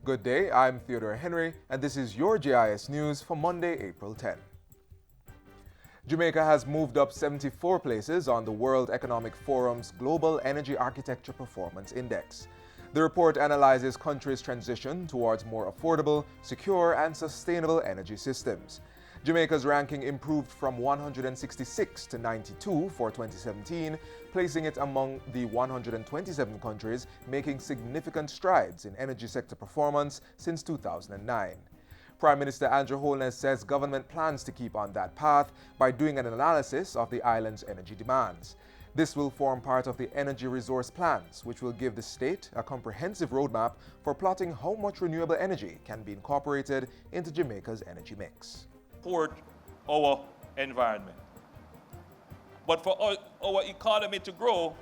Good day, I'm Theodore Henry, and this is your GIS News for Monday, April 10. Jamaica has moved up 74 places on the World Economic Forum's Global Energy Architecture Performance Index. The report analyzes countries' transition towards more affordable, secure, and sustainable energy systems. Jamaica's ranking improved from 166 to 92 for 2017, placing it among the 127 countries making significant strides in energy sector performance since 2009. Prime Minister Andrew Holness says government plans to keep on that path by doing an analysis of the island's energy demands. This will form part of the energy resource plans, which will give the state a comprehensive roadmap for plotting how much renewable energy can be incorporated into Jamaica's energy mix. Support our environment. But for our economy to grow,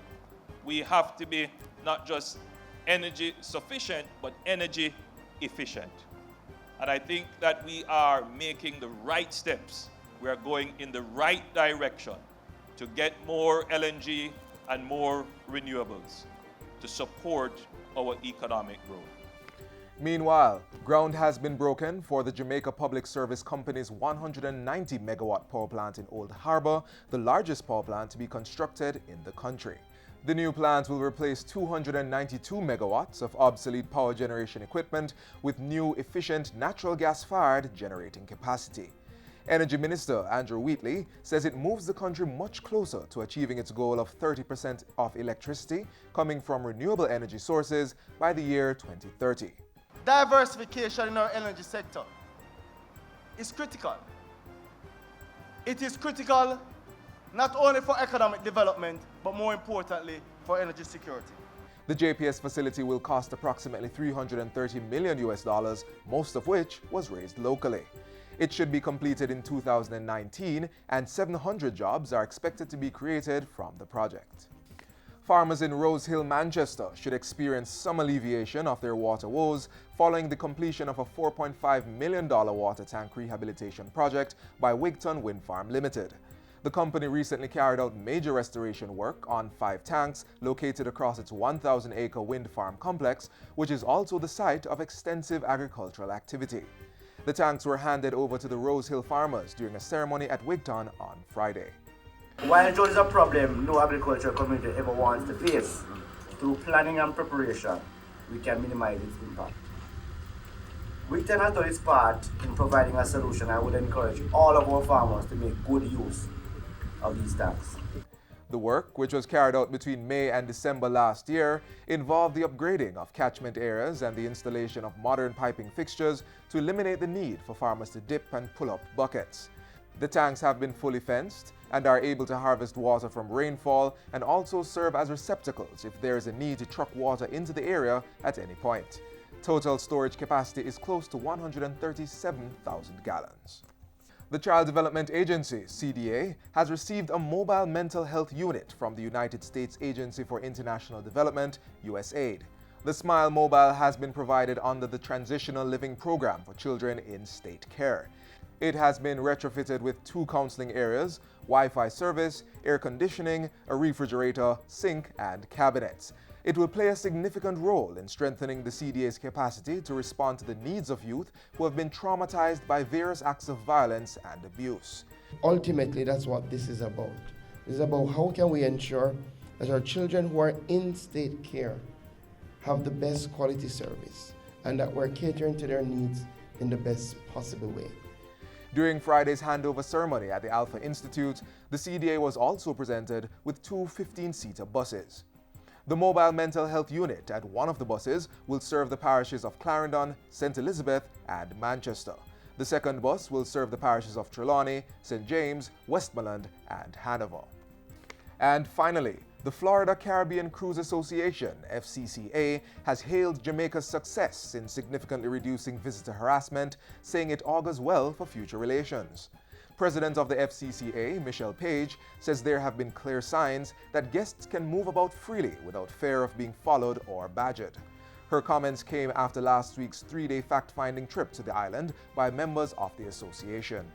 we have to be not just energy sufficient, but energy efficient. And I think that we are making the right steps. We are going in the right direction to get more LNG and more renewables to support our economic growth. Meanwhile, ground has been broken for the Jamaica Public Service Company's 190-megawatt power plant in Old Harbour, the largest power plant to be constructed in the country. The new plant will replace 292 megawatts of obsolete power generation equipment with new, efficient, natural gas-fired generating capacity. Energy Minister Andrew Wheatley says it moves the country much closer to achieving its goal of 30% of electricity coming from renewable energy sources by the year 2030. Diversification in our energy sector is critical. It is critical not only for economic development, but more importantly, for energy security. The JPS facility will cost approximately $330 million, most of which was raised locally. It should be completed in 2019, and 700 jobs are expected to be created from the project. Farmers in Rose Hill, Manchester should experience some alleviation of their water woes following the completion of a $4.5 million water tank rehabilitation project by Wigton Wind Farm Limited. The company recently carried out major restoration work on 5 tanks located across its 1,000-acre wind farm complex, which is also the site of extensive agricultural activity. The tanks were handed over to the Rose Hill farmers during a ceremony at Wigton on Friday. While drought is a problem no agricultural community ever wants to face, through planning and preparation, we can minimize its impact. Wigton has done its part in providing a solution. I would encourage all of our farmers to make good use of these tanks. The work, which was carried out between May and December last year, involved the upgrading of catchment areas and the installation of modern piping fixtures to eliminate the need for farmers to dip and pull up buckets. The tanks have been fully fenced and are able to harvest water from rainfall and also serve as receptacles if there is a need to truck water into the area at any point. Total storage capacity is close to 137,000 gallons. The Child Development Agency, CDA, has received a mobile mental health unit from the United States Agency for International Development, USAID. The Smile Mobile has been provided under the Transitional Living Program for children in state care. It has been retrofitted with 2 counseling areas, Wi-Fi service, air conditioning, a refrigerator, sink, and cabinets. It will play a significant role in strengthening the CDA's capacity to respond to the needs of youth who have been traumatized by various acts of violence and abuse. Ultimately, that's what this is about. It's about how can we ensure that our children who are in state care have the best quality service and that we're catering to their needs in the best possible way. During Friday's handover ceremony at the Alpha Institute, the CDA was also presented with 2 15-seater buses. The mobile mental health unit at one of the buses will serve the parishes of Clarendon, St. Elizabeth, and Manchester. The second bus will serve the parishes of Trelawney, St. James, Westmoreland, and Hanover. And finally, the Florida Caribbean Cruise Association, FCCA, has hailed Jamaica's success in significantly reducing visitor harassment, saying it augurs well for future relations. President of the FCCA, Michelle Page, says there have been clear signs that guests can move about freely without fear of being followed or badgered. Her comments came after last week's 3-day fact-finding trip to the island by members of the association.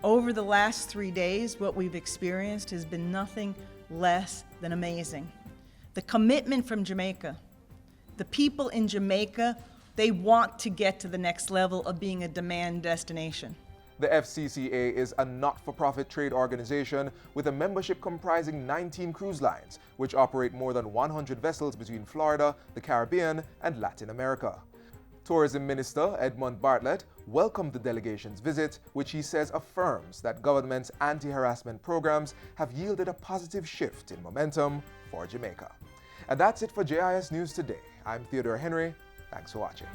Over the last 3 days, what we've experienced has been nothing less than amazing. The commitment from Jamaica, the people in Jamaica They want to get to the next level of being a demand destination. The FCCA is a not-for-profit trade organization with a membership comprising 19 cruise lines, which operate more than 100 vessels between Florida, the Caribbean, and Latin America. Tourism Minister Edmund Bartlett welcomed the delegation's visit, which he says affirms that government's anti-harassment programs have yielded a positive shift in momentum for Jamaica. And that's it for JIS News Today. I'm Theodore Henry. Thanks for watching.